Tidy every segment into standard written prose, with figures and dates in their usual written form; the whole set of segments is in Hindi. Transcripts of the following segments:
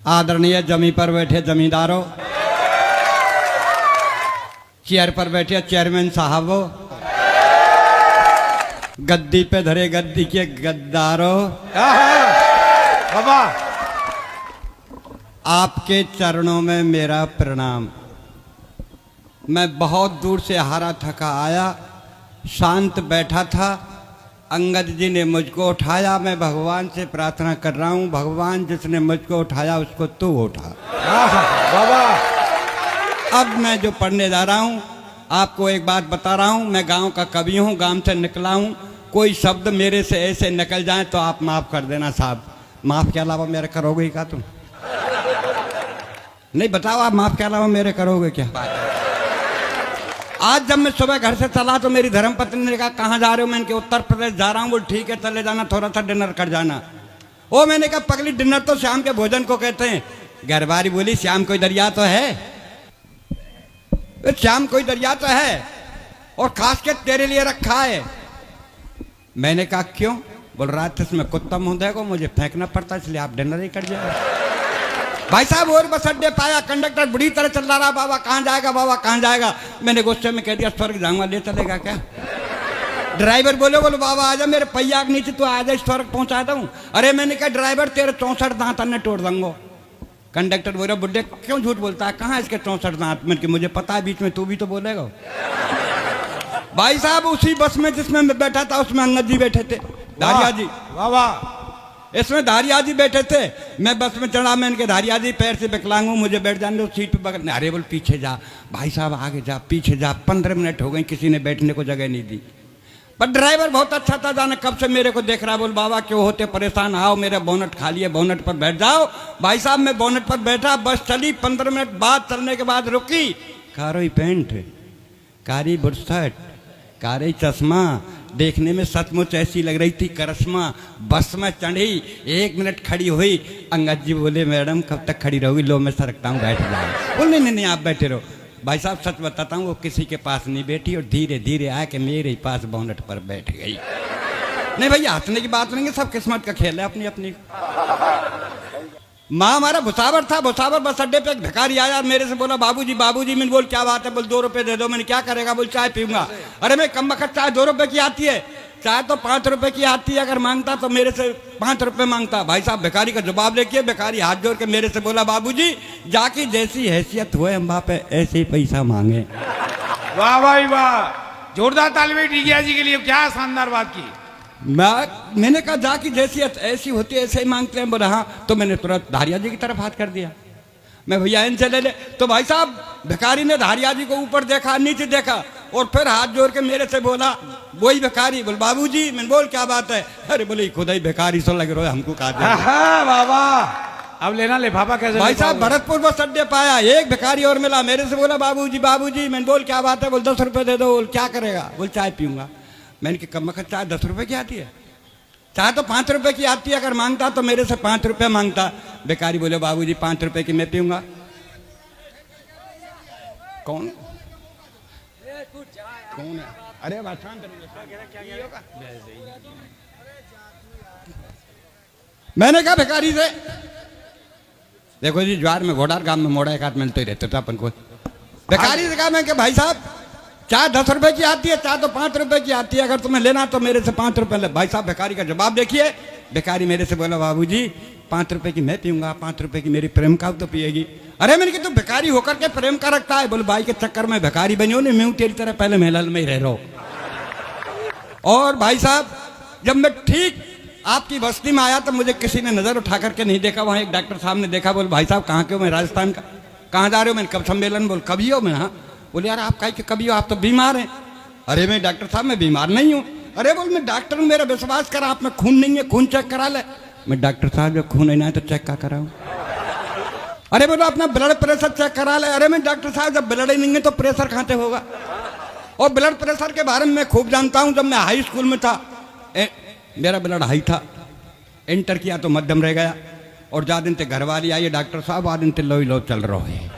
आदरणीय जमी पर बैठे जमींदारों, चेयर पर बैठे चेयरमैन साहबों, गद्दी पे धरे गद्दी के गद्दारों, बाबा आपके चरणों में मेरा प्रणाम। मैं बहुत दूर से हारा थका आया, शांत बैठा था। अंगद जी ने मुझको उठाया। मैं भगवान से प्रार्थना कर रहा हूँ, भगवान जिसने मुझको उठाया उसको तू उठा। बाबा अब मैं जो पढ़ने जा रहा हूँ, आपको एक बात बता रहा हूँ। मैं गांव का कवि हूँ, गांव से निकला हूँ। कोई शब्द मेरे से ऐसे निकल जाए तो आप माफ़ कर देना साहब। माफ़ के अलावा मेरे करोगे क्या तुम? नहीं बताओ, आप माफ़ के अलावा मेरे करोगे क्या? आज जब मैं सुबह घर से चला तो मेरी धर्मपत्नी ने कहा कहाँ जा रहे हो? मैंने कहा उत्तर प्रदेश जा रहा हूँ। बोल ठीक है चले जाना, थोड़ा सा डिनर कर जाना। ओ मैंने कहा पगली डिनर तो शाम के भोजन को कहते हैं। घरवारी बोली श्याम कोई दरिया तो है, श्याम कोई दरिया तो है और खास के तेरे लिए रखा है। मैंने कहा क्यों? बोल रात इसमें कुत्ता मुँह देखो, मुझे फेंकना पड़ता इसलिए आप डिनर ही कर जाए। भाई साहब और बस अड्डे पाया, कंडक्टर बुरी तरह चल रहा, बाबा कहाँ जाएगा, बाबा कहाँ जाएगा। मैंने गुस्से में कह दिया स्वर्ग जाऊंगा, ले चलेगा क्या? ड्राइवर बोलो बाबा आजा, मेरे पहिया के नीचे तो आजा, स्वर्ग पहुंचा दूं। अरे मैंने कहा ड्राइवर तेरे 64 दांत अन्य तोड़ दूंगा। कंडक्टर बोला बुड्ढे क्यों झूठ बोलता है, कहाँ इसके 64 दांत? मैंने कहा मुझे पता है, बीच में तू भी तो बोलेगा। भाई साहब उसी बस में जिसमें मैं बैठा था उसमें अंगद जी बैठे थे, धारिया जी। बाबा इसमें धारिया जी बैठे थे। मैं बस में चढ़ा, मैं इनके धारिया जी पैर से विकलांग हूँ, मुझे बैठ जाने दो सीट पे बगल। अरे बोल पीछे जा भाई साहब, आगे जा, पीछे जा। 15 मिनट हो गए किसी ने बैठने को जगह नहीं दी। पर ड्राइवर बहुत अच्छा था, जाने कब से मेरे को देख रहा। बोल बाबा क्यों होते परेशान, आओ मेरा बोनट खाली है, बोनट पर बैठ जाओ। भाई साहब मैं बोनट पर बैठा, बस चली। 15 मिनट बाद चलने के बाद रुकी। कारोई पैंट, कारी बुरसट, कारी चश्मा, देखने में सचमुच ऐसी लग रही थी करिश्मा। बस में चढ़ी, 1 मिनट खड़ी हुई। अंगद जी बोले मैडम कब तक खड़ी रहोगी? लो मैं सरकता हूँ, बैठ जाओ। बोल नहीं आप बैठे रहो। भाई साहब सच बताता हूँ, वो किसी के पास नहीं बैठी और धीरे धीरे आके मेरे ही पास बोनट पर बैठ गई। नहीं भैया हंसने की बात नहीं है, सब किस्मत का खेल है अपनी अपनी। माँ हमारा भुसावर था, भुसावर बस अड्डे पे एक भिखारी आया, मेरे से बोला बाबूजी बाबूजी। मैंने बोल क्या बात है? बोल 2 रुपए दे दो। मैंने क्या करेगा? बोल चाय पीऊंगा। अरे मैं कम वक्त चाय 2 रुपए की आती है, चाय तो 5 रुपए की आती है। अगर मांगता तो मेरे से 5 रुपए मांगता। भाई साहब भिखारी का जवाब लेके भिखारी हाथ जोड़ के मेरे से बोला बाबूजी जाकी जैसी हैसियत हुए अम्बा पे ऐसे ही पैसा मांगे। वाह भाई वाह, जोरदार तालियां टीकिया जी के लिए, क्या शानदार बात की। मैंने कहा जाकी जैसी ऐसी होती है ऐसे ही मांगते हैं। बोला हाँ। तो मैंने तुरंत धारिया जी की तरफ हाथ कर दिया, मैं भैया इनसे ले ले। तो भाई साहब भिखारी ने धारिया जी को ऊपर देखा नीचे देखा और फिर हाथ जोड़ के मेरे से बोला, वही भिखारी, बोल बाबूजी। मैंने बोल क्या बात है? अरे बोले खुद ही भिखारी सो लग रहा है, हमको कहा दे। बाबा अब लेना लिफाफा कैसे? भाई साहब भरतपुर बस अड्डे पाया, एक भिखारी और मिला, मेरे से बोला बाबूजी बाबूजी। मैंने बोल क्या बात है? बोल 10 रुपए दे दो। बोल क्या करेगा? बोल चाय पीऊंगा। मैंने कि कम वक्त चाय 10 रुपए की आती है, चाय तो 5 रुपए की आती है। अगर मांगता तो मेरे से 5 रुपए मांगता। भिखारी बोले बाबूजी 5 रुपए की मैं पीऊंगा। कौन कौन है? अरे मैंने कहा भिखारी से, देखो जी ज्वार में घोड़ार गांव में मोड़ा एक हाथ मिलते ही रहते थे अपन को। भिखारी से कहा मैं कि भाई साहब चाय 10 रुपए की आती है, चाय तो 5 रुपए की आती है, अगर तुम्हें लेना तो मेरे से 5 रुपए ले। भाई साहब भिखारी का जवाब देखिए। भिखारी मेरे से बोला बाबूजी 5 रुपए की मैं पीऊंगा, 5 रुपए की मेरी प्रेम का तो पिएगी। अरे मैंने कहा तू भिखारी होकर के प्रेम का रखता है? बोले भाई के चक्कर में भिखारी बनी हो नहीं, मैं तेरी तरह पहले महल में ही रह रहा हूं। और भाई साहब जब मैं ठीक आपकी बस्ती में आया तो मुझे किसी ने नजर उठा करके नहीं देखा। वहां एक डॉक्टर साहब ने देखा। बोले भाई साहब कहाँ के हो? मैं राजस्थान का। कहाँ जा रहे हो? मैंने कब सम्मेलन। बोल कभी हो? मैं हाँ। बोले यार आप काहे के कभी हो, आप तो बीमार हैं। अरे मैं डॉक्टर साहब मैं बीमार नहीं हूँ। अरे बोल मैं डॉक्टर हूँ, मेरा विश्वास कर, आप में खून नहीं है, खून चेक करा ले। मैं डॉक्टर साहब जब खून नहीं है तो चेक क्या कराऊं? अरे बोलो अपना ब्लड प्रेशर चेक करा ले। अरे मैं डॉक्टर साहब जब ब्लड ही नहीं है तो प्रेशर कहाँ से होगा? और ब्लड प्रेशर के बारे में मैं खूब जानता हूँ। जब मैं हाई स्कूल में था मेरा ब्लड हाई था, इंटर किया तो मध्यम रह गया। और जा दिन ते घर वाली आई डॉक्टर साहब आ दिन ते लो चल रहा है।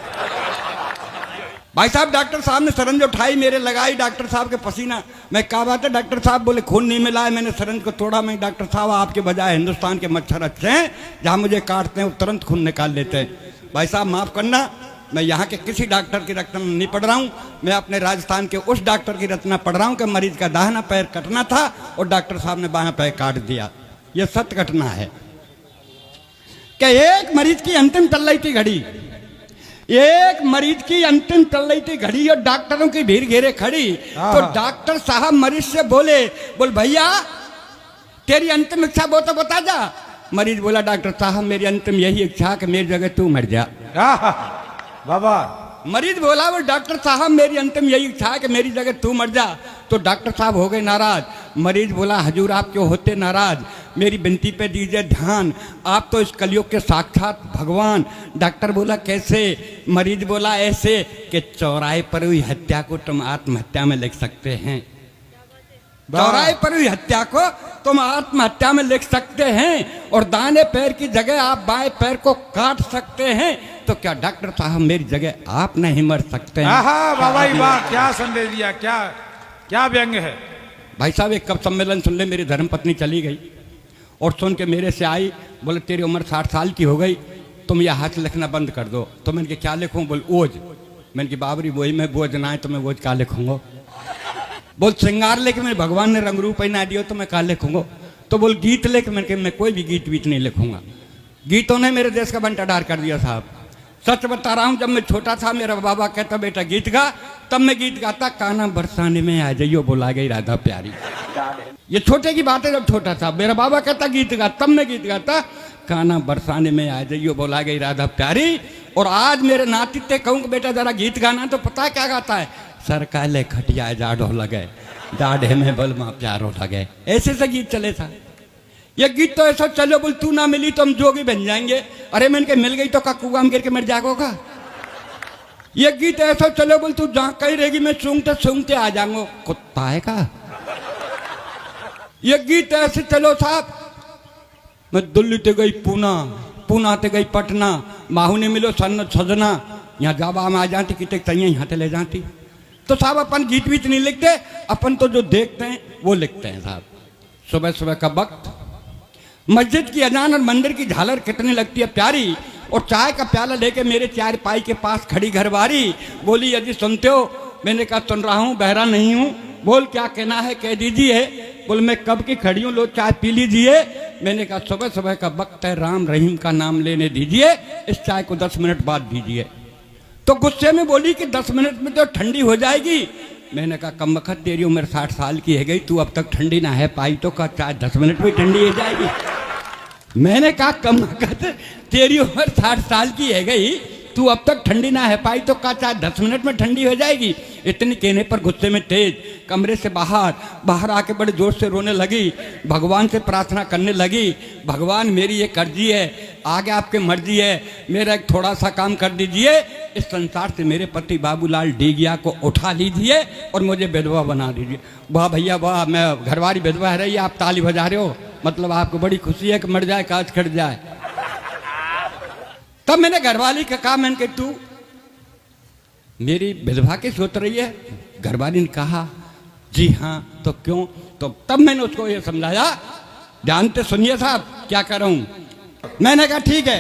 भाई साहब डॉक्टर साहब ने सरंज उठाई, मेरे लगाई, डॉक्टर साहब के पसीना। मैं क्या बात है डॉक्टर साहब? बोले खून नहीं मिला है, मैंने सरंज को तोड़ा। मैं डॉक्टर साहब आपके बजाय हिंदुस्तान के मच्छर अच्छे हैं, जहाँ मुझे काटते हैं वो तुरंत खून निकाल लेते हैं। भाई साहब माफ़ करना, मैं यहाँ के किसी डॉक्टर की रचना नहीं पढ़ रहा हूँ, मैं अपने राजस्थान के उस डॉक्टर की रचना पढ़ रहा हूँ कि मरीज का दाहिना पैर कटना था और डॉक्टर साहब ने बायां पैर काट दिया। ये सत्य घटना है कि एक मरीज की अंतिम चल रही थी घड़ी, एक मरीज की अंतिम चल रही थी घड़ी और डॉक्टरों की भीड़ घेरे खड़ी। तो डॉक्टर साहब मरीज से बोले भैया तेरी अंतिम इच्छा वो तो बता जा। मरीज बोला डॉक्टर साहब मेरी अंतिम यही इच्छा कि मेरी जगह तू मर जा। बाबा मरीज बोला वो डॉक्टर साहब मेरी अंतिम यही इच्छा है कि मेरी जगह तू मर जा। तो डॉक्टर साहब हो गए नाराज। मरीज बोला हजूर आप क्यों होते नाराज, मेरी विनती पे दीजिए ध्यान, आप तो इस कलयुग के साक्षात भगवान। डॉक्टर बोला कैसे? मरीज बोला ऐसे कि चौराहे पर हुई हत्या को तुम आत्महत्या में लिख सकते हैं, चौराहे पर हुई हत्या को तुम आत्महत्या में लिख सकते हैं और दाहिने पैर की जगह आप बाएं पैर को काट सकते हैं। तो क्या डॉक्टर साहब मेरी जगह आप नहीं मर सकते हैं? बाबा वाह, क्या संदेश दिया, क्या क्या व्यंग है। भाई साहब एक कब सम्मेलन सुन ले, मेरी धर्मपत्नी चली गई और सुन के मेरे से आई, बोले तेरी उम्र 60 साल की हो गई, तुम यह हाथ लिखना बंद कर दो। तो मैंने कहा क्या लिखूं? बोल ओज। मैंने कहा बाबरी वही मैं बोझ ना है तो मैं बोझ क्या लिखूंगा? बोल श्रृंगार लेके मेरे भगवान ने रंग रूप ना दियो तो मैं क्या लिखूंगा? तो बोल गीत लेके मैंने मैं कोई भी गीत वीत नहीं लिखूंगा। गीतों ने मेरे देश का बंटाढार कर दिया साहब। सच बता रहा हूं, जब मैं छोटा था मेरा बाबा कहता बेटा गीत गा, तब मैं गीत गाता काना बरसाने में आ जाइयो बुला गई राधा प्यारी। ये छोटे की बात है, जब छोटा था मेरा बाबा कहता गीत गा, तब मैं गीत गाता काना बरसाने में आ जाइयो बुला गई राधा प्यारी। और आज मेरे नातित्य कहूँ कि बेटा जरा गीत गाना, तो पता क्या गाता है? सर काले खटिया जाड़ो लगे दाढ़े में बलमा प्यारो लगे। ऐसे से गीत चले था। ये गीत तो ऐसा चलो बोल तू ना मिली तो हम जोगी बन जाएंगे। अरे मैंने के मिल गई तो का कुआ में गिर के मर जागोगा। ये गीत ऐसा चलो बोल तू जहाँ कहीं रहेगी मैं सूंघते सूंघते आ जाऊंगा। कुत्ता है का? ये गीत ऐसे चलो साहब, मैं दिल्ली ते गई पूना, पूना ते गई पटना, माहू ने मिलो सन सजना, यहाँ जावा में आ जाती कि तैयार यहाँ ते ले जाती। तो साहब अपन गीत वीत नहीं लिखते, अपन तो जो देखते हैं वो लिखते हैं साहब। सुबह सुबह का वक्त, मस्जिद की अजान और मंदिर की झालर कितनी लगती है प्यारी, और चाय का प्याला लेके मेरे चार पाई के पास खड़ी घरवारी। बोली यदि सुनते हो? मैंने कहा सुन रहा हूँ, बहरा नहीं हूँ। बोल क्या कहना है कह दीजिए। बोल मैं कब की खड़ी हूँ, लो चाय पी लीजिए। मैंने कहा सुबह सुबह का वक्त है, राम रहीम का नाम लेने दीजिए, इस चाय को 10 मिनट बाद दीजिए। तो गुस्से में बोली कि 10 मिनट में तो ठंडी हो जाएगी। मैंने कहा कम वक्त तेरी उम्र 60 साल की है गई, तू अब तक ठंडी ना है पाई तो का चाय 10 मिनट में ठंडी हो जाएगी। मैंने कहा कम वक्त तेरी उम्र 60 साल की है गई, तू अब तक ठंडी ना है पाई तो का चाय 10 मिनट में ठंडी हो जाएगी। इतनी कहने पर गुस्से में तेज कमरे से बाहर आके बड़े जोर से रोने लगी, भगवान से प्रार्थना करने लगी। भगवान मेरी ये कर्जी है, आगे आपके मर्जी है, मेरा एक थोड़ा सा काम कर दीजिए, इस संसार से मेरे पति बाबूलाल डेगिया को उठा लीजिए और मुझे विधवा बना दीजिए। वाह भैया वाह, मैं घरवारी विधवा है रही, आप ताली बजा रहे हो, मतलब आपको बड़ी खुशी है कि मर जाए काज खट जाए। तब मैंने घरवाली का कहा, मैंने कहा तू मेरी विधवा की सोच रही है? घरवाली ने कहा जी हाँ। तो क्यों? तो तब मैंने उसको ये समझाया, जानते सुनिए साहब क्या कर रहा हूं। मैंने कहा ठीक है।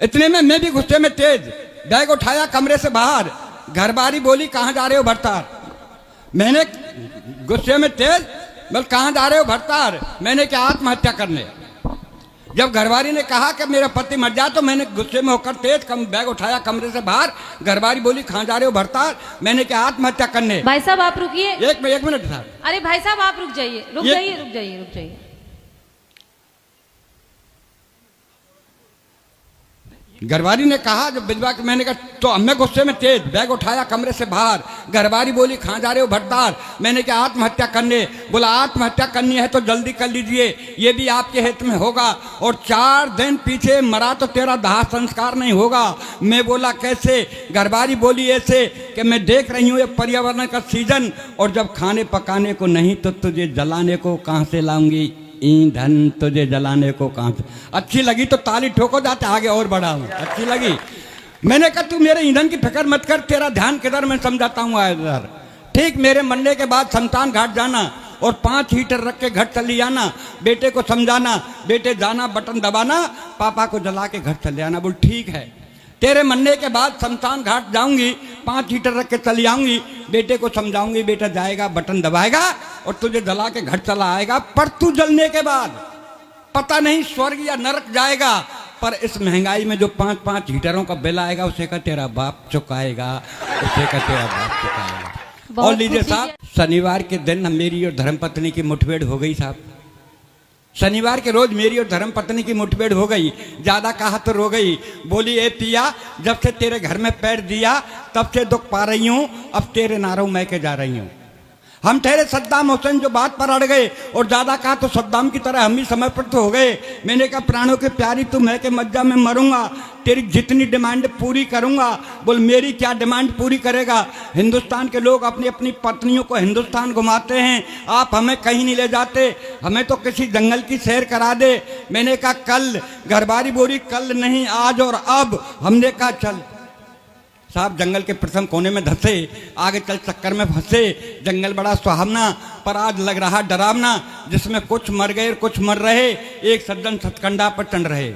इतने में मैं भी गुस्से में तेज बैग उठाया कमरे से बाहर। घरवाली बोली कहाँ जा रहे हो भरतार? मैंने गुस्से में तेज बोल कहाँ जा रहे हो भरतार? मैंने क्या आत्महत्या करने? जब घरवाली ने कहा कि मेरा पति मर जाए तो मैंने गुस्से में होकर तेज बैग उठाया कमरे से बाहर। घरवाली बोली कहाँ जा रहे हो भरतार? मैंने क्या आत्महत्या करने? भाई साहब आप रुकिए, एक मिनट साहब। अरे भाई साहब आप रुक जाइए, रुक जाइए। घरवाली ने कहा जब विधवा की, मैंने कहा तो मैं गुस्से में तेज बैग उठाया कमरे से बाहर। घरवाली बोली कहाँ जा रहे हो भरतार? मैंने क्या आत्महत्या करने? बोला आत्महत्या करनी है तो जल्दी कर लीजिए, ये भी आपके हित में होगा, और 4 दिन पीछे मरा तो तेरा दाह संस्कार नहीं होगा। मैं बोला कैसे? घरवाली बोली ऐसे कि मैं देख रही हूँ ये पर्यावरण का सीजन, और जब खाने पकाने को नहीं तो तुझे जलाने को कहाँ से लाऊंगी? ईंधन तुझे जलाने को कहाँ से? अच्छी लगी तो ताली ठोको, जाते आगे और बढ़ाऊं। अच्छी लगी। मैंने कहा तू मेरे ईंधन की फिक्र मत कर, तेरा ध्यान किधर, मैं समझाता हूँ इधर। ठीक मेरे मरने के बाद शमशान घाट जाना और 5 हीटर रख के घर चली आना, बेटे को समझाना, बेटे जाना बटन दबाना, पापा को जला के घर चले आना। बोल ठीक है, तेरे मरने के बाद शमशान घाट जाऊंगी, 5 हीटर रख के चली आऊंगी, बेटे को समझाऊंगी, बेटा जाएगा बटन दबाएगा और तुझे जला के घर चला आएगा। पर तू जलने के बाद पता नहीं स्वर्ग या नरक जाएगा, पर इस महंगाई में जो 5-5 हीटरों का बिल आएगा उसे का तेरा बाप चुकाएगा, उसे का तेरा बाप चुकाएगा। और लीजिए साहब, शनिवार के दिन मेरी और धर्मपत्नी की मुठभेड़ हो गई साहब। शनिवार के रोज मेरी और धर्मपत्नी की मुठभेड़ हो गई, ज्यादा कहा तो रो गई। बोली ए पिया, जब से तेरे घर में पैर दिया तब से दुख पा रही हूं, अब तेरे नारों मैं के जा रही हूं। हम ठहरे सद्दाम हुसैन जो बात पर अड़ गए, और ज्यादा कहा तो सद्दाम की तरह हम भी समर्पित हो गए। मैंने कहा प्राणों के प्यारी तू मैं के मज्जा में मरूंगा, तेरी जितनी डिमांड पूरी करूंगा। बोल मेरी क्या डिमांड पूरी करेगा? हिंदुस्तान के लोग अपनी अपनी पत्नियों को हिंदुस्तान घुमाते हैं, आप हमें कहीं नहीं ले जाते, हमें तो किसी जंगल की सैर करा दे। मैंने कहा कल, घरबारी बोली कल नहीं आज और अब। हमने कहा चल साहब, जंगल के प्रथम कोने में धंसे, आगे चल चक्कर में फंसे। जंगल बड़ा सुहावना पर आज लग रहा डरावना, जिसमें कुछ मर गए और कुछ मर रहे, एक सज्जन सतकंडा पर टन रहे।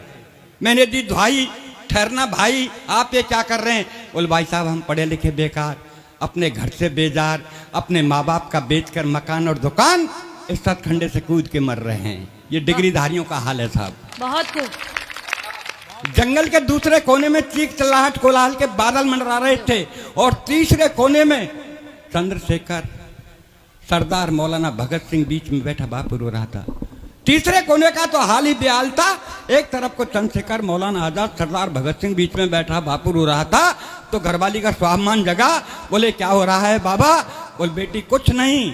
मैंने दी दुहाई, ठहरना भाई, आप ये क्या कर रहे हैं? बोल भाई साहब हम पढ़े लिखे बेकार, अपने घर से बेजार, अपने माँ बाप का बेचकर मकान और दुकान इस सतखंडे से कूद के मर रहे हैं। ये डिग्रीधारियों का हाल है साहब। बहुत खूब। जंगल के दूसरे कोने में चीख चिल्लाहट कोलाहल के बादल मंडरा रहे थे, और तीसरे कोने में चंद्रशेखर सरदार मौलाना भगत सिंह बीच में बैठा बापू रो रहा था। तीसरे कोने का तो हाल ही बेहाल था, एक तरफ को चंद्रशेखर मौलाना आजाद सरदार भगत सिंह बीच में बैठा बापू रो रहा था। तो घरवाली का स्वाभिमान जगा, बोले क्या हो रहा है बाबा? बोल बेटी कुछ नहीं,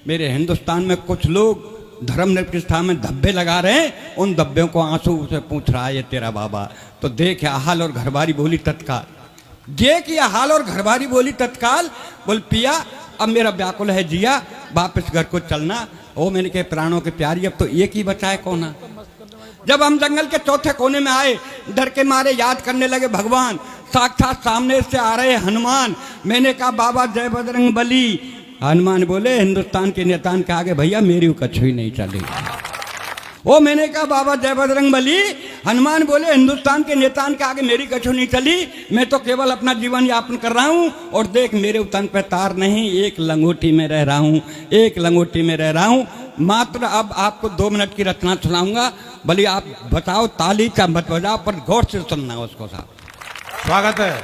मेरे हिंदुस्तान में कुछ लोग धर्म निरपेक्षता में धब्बे लगा रहे हैं, उन धब्बों को आंसू से पूछ रहा है ये तेरा बाबा। तो देख या हाल और घरबारी बोली तत्काल, देख या हाल और घरबारी बोली तत्काल। बोल पिया अब मेरा व्याकुल है जिया, वापस घर को चलना। ओ मैंने कहा प्राणों के प्यारी अब तो एक ही बचा है कोना। जब हम जंगल के चौथे कोने में आए, डर के मारे याद करने लगे भगवान, साक्षात सामने से आ रहे हनुमान। मैंने कहा बाबा जय बजरंग बली। हनुमान बोले हिंदुस्तान के नेतान के आगे भैया मेरी कछु ही नहीं चलेगी। ओ मैंने कहा बाबा जय बजरंग बली। हनुमान बोले हिंदुस्तान के नेतान के आगे मेरी कछु नहीं चली, मैं तो केवल अपना जीवन यापन कर रहा हूं, और देख मेरे उतन पे तार नहीं, एक लंगोटी में रह रहा हूं, एक लंगोटी में रह रहा हूं। मात्र अब आपको 2 मिनट की रचना सुनाऊंगा, भले आप बताओ ताली क्या मत बजाओ, पर गौर से सुनना उसको साहब। स्वागत है।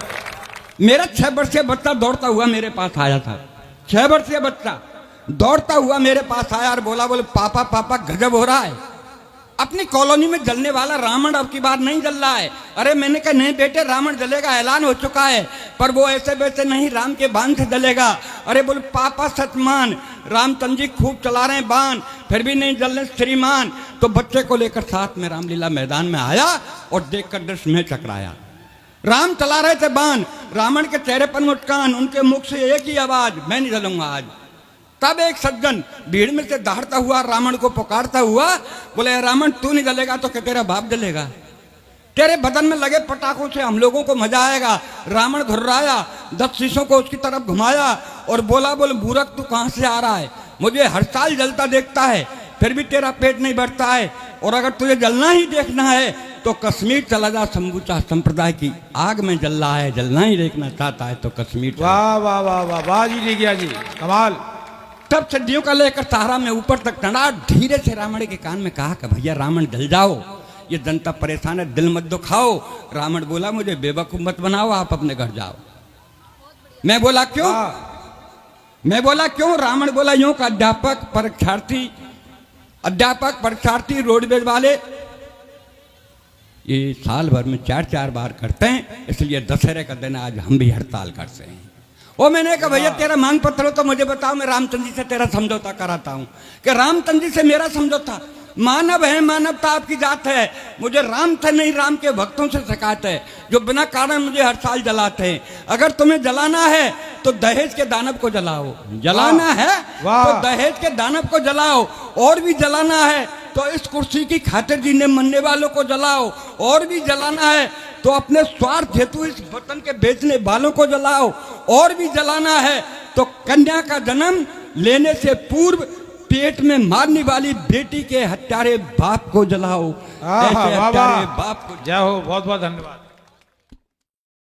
मेरा 6 वर्षीय बच्चा दौड़ता हुआ मेरे पास आया था। 6 वर्षीय बच्चा दौड़ता हुआ मेरे पास आया और बोला, बोले पापा पापा गजब हो रहा है, अपनी कॉलोनी में जलने वाला रावण अब की बार नहीं जल रहा है। अरे मैंने कहा नहीं बेटे रावण जलेगा, ऐलान हो चुका है, पर वो ऐसे वैसे नहीं, राम के बाण से जलेगा। अरे बोले पापा सतमान, रामचंद्र जी खूब चला रहे हैं बाण, फिर भी नहीं जल रहे श्रीमान। तो बच्चे को लेकर साथ में रामलीला मैदान में आया और देखकर दृश्य में चकराया। राम चला रहे थे बाण, रावण के चेहरे पर मुस्कान, उनके मुख से एक ही आवाज, मैं नहीं जलूंगा आज। तब एक सज्जन भीड़ में से दहाड़ता हुआ रावण को पुकारता हुआ बोले रावण तू नहीं जलेगा तो क्या तेरा बाप जलेगा? तेरे बदन में लगे पटाखों से हम लोगों को मजा आएगा। रावण घुर्राया, 10 शीशों को उसकी तरफ घुमाया और बोला, बोले मूर्ख तू कहां से आ रहा है? मुझे हर साल जलता देखता है, फिर भी तेरा पेट नहीं बढ़ता है, और अगर तुझे जलना ही देखना है तो कश्मीर चला जा, संबुचा संप्रदाय की आग में जल रहा है, जलना ही देखना चाहता है तो कश्मीर। वाह वाह वाह वाह वाह जी ले गया जी, कमाल। तब सड्डियों का लेकर सहारा में ऊपर तक टंगा, धीरे से रावण के कान में कहा कि भैया रावण जल जाओ, ये जनता परेशान है, दिल मत दुखाओ। रावण बोला मुझे बेवकूफ मत बनाओ, आप अपने घर जाओ। मैं बोला क्यों? मैं बोला क्यों? रावण बोला यूं का अध्यापक परीक्षार्थी रोडवेज वाले ये साल भर में 4-4 बार करते हैं, इसलिए दशहरे का दिन आज हम भी हड़ताल करते हैं। ओ मैंने कहा भैया तेरा मांग पत्र हो तो मुझे बताओ, मैं रामचंद्र जी से तेरा समझौता कराता हूं। कि रामचंद्र जी से मेरा समझौता? मानव है, मानवता आपकी जात है, मुझे राम से नहीं राम के भक्तों से शिकायत है जो बिना कारण मुझे हर साल जलाते हैं। अगर तुम्हें जलाना है तो दहेज के दानव को जलाओ, जलाना है तो दहेज के दानव को जलाओ, और भी जलाना है तो इस कुर्सी की खातिर जीने मरने वालों को जलाओ, और भी जलाना है तो अपने स्वार्थ हेतु इस वतन के बेचने वालों को जलाओ, और भी जलाना है तो कन्या का जन्म लेने से पूर्व पेट में मारने वाली बेटी के हत्यारे बाप को जलाओ। ऐसे वाह, वाह, हत्यारे वाह। बाप को जय हो, बहुत बहुत धन्यवाद।